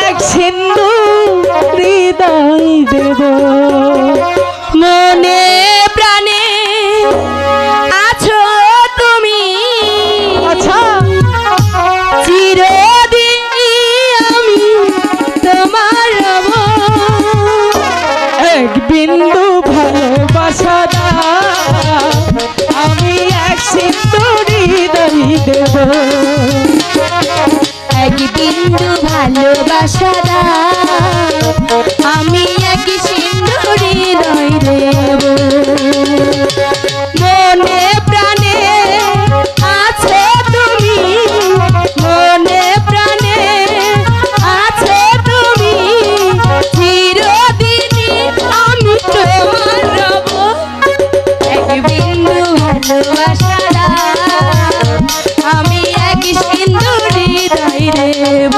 এক সিন্ধু হৃদয় দেব। মনে প্রাণে আছো তুমি, আচ্ছা চিরদিন আমি তোমার রব। এক বিন্দু ভালোবাসা দাও, আমি এক সিন্ধু হৃদয় দেব। এক বিন্দু ভালোবাসা দাও, আমি এক সিন্ধু হৃদয় দেব। মনে প্রাণে আছো তুমি, মনে প্রাণে আছো তুমি, চিরদিনই আমি তোমার রব। এক বিন্দু ভালোবাসা দাও, আমি এক সিন্ধু হৃদয় দেব।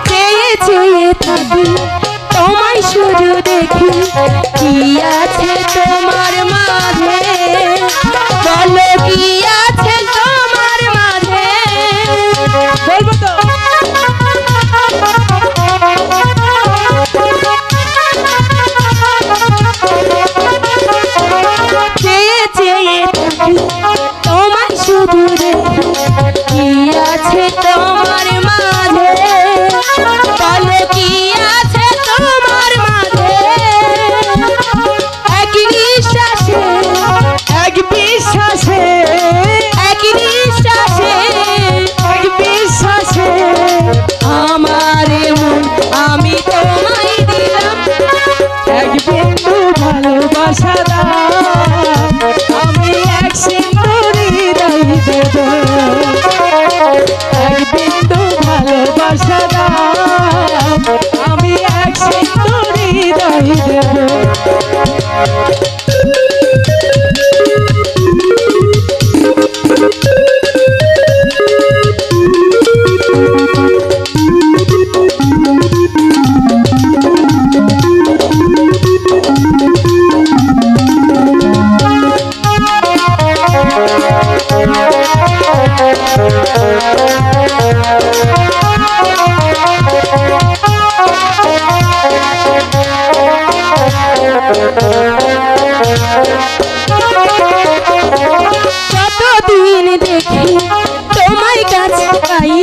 চেয়ে চেয়ে থাকি তোমায় শুধু দেখি, কি আছে তোমার মাঝে, বলো কি আছে তোমার মাঝে। বলবো তো চেয়ে চেয়ে থাকি তোমায় শুধু দেখি, কি আছে তোমার মাঝে, বলো কি আছে তোমার মাঝে। এক নিঃশ্বাসে এক বিশ্বাসে, এক নিঃশ্বাসে এক বিশ্বাসে আমার মন আমি তোমায় দিলাম। এক বিন্দু ভালোবাসা দাও, আমি এক সিন্ধু হৃদয় দেব। এক বিন্দু ভালোবাসা দাও, আমি এক সিন্ধু হৃদয় দেব। কতদিন দেখি তোমায় কাছে পাই,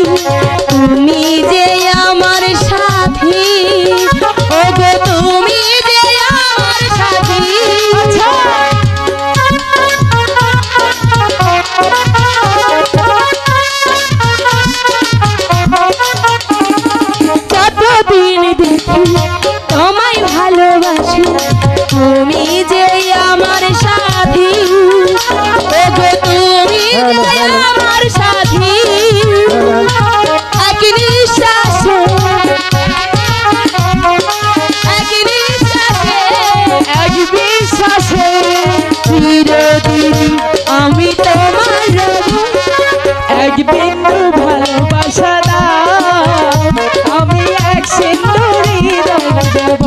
তুমি যে আমার সাথী, ওগো তুমি যে আমার সাথী। কতদিন দেখি তোমায় ভালোবাসি, তুমি যে আমার সাথী, ওগো তুমি যে আমার সাথী। এক নিঃশ্বাসে এক নিঃশ্বাসে এক বিশ্বাসে চিরদিন আমি তোমার রব। এক বিন্দু ভালোবাসা দাও, আমি এক সিন্ধু হৃদয় দেব।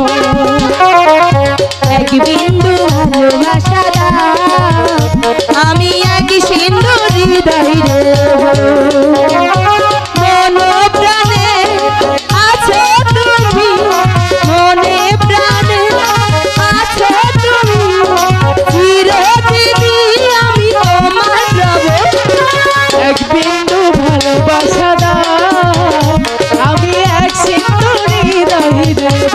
এক বিন্দু ভালোবাসা দাও, আমি এক সিন্ধু হৃদয় দেব। মনে প্রাণে আছো তুমি, মনে প্রাণে আছো তুমি, চিরদিনই আমি তোমার রব। এক বিন্দু ভালোবাসা দাও, আমি এক সিন্ধু হৃদয় দেব।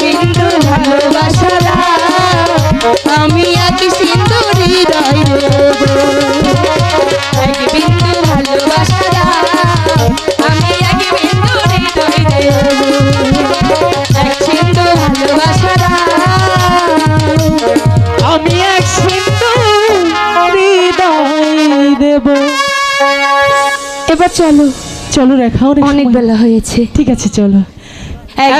বিন্দু ভালোবাসা দাও আমি এক সিন্ধু হৃদয় দেব এক বিন্দু ভালোবাসা দাও আমি এক বিন্দু হৃদয় দেব এক সিন্ধু ভালোবাসা দাও আমি এক সিন্ধু হৃদয় দেব। এবার চলো চলো রেখা, অনেক বেলা হয়েছে ঠিক আছে চলো। এক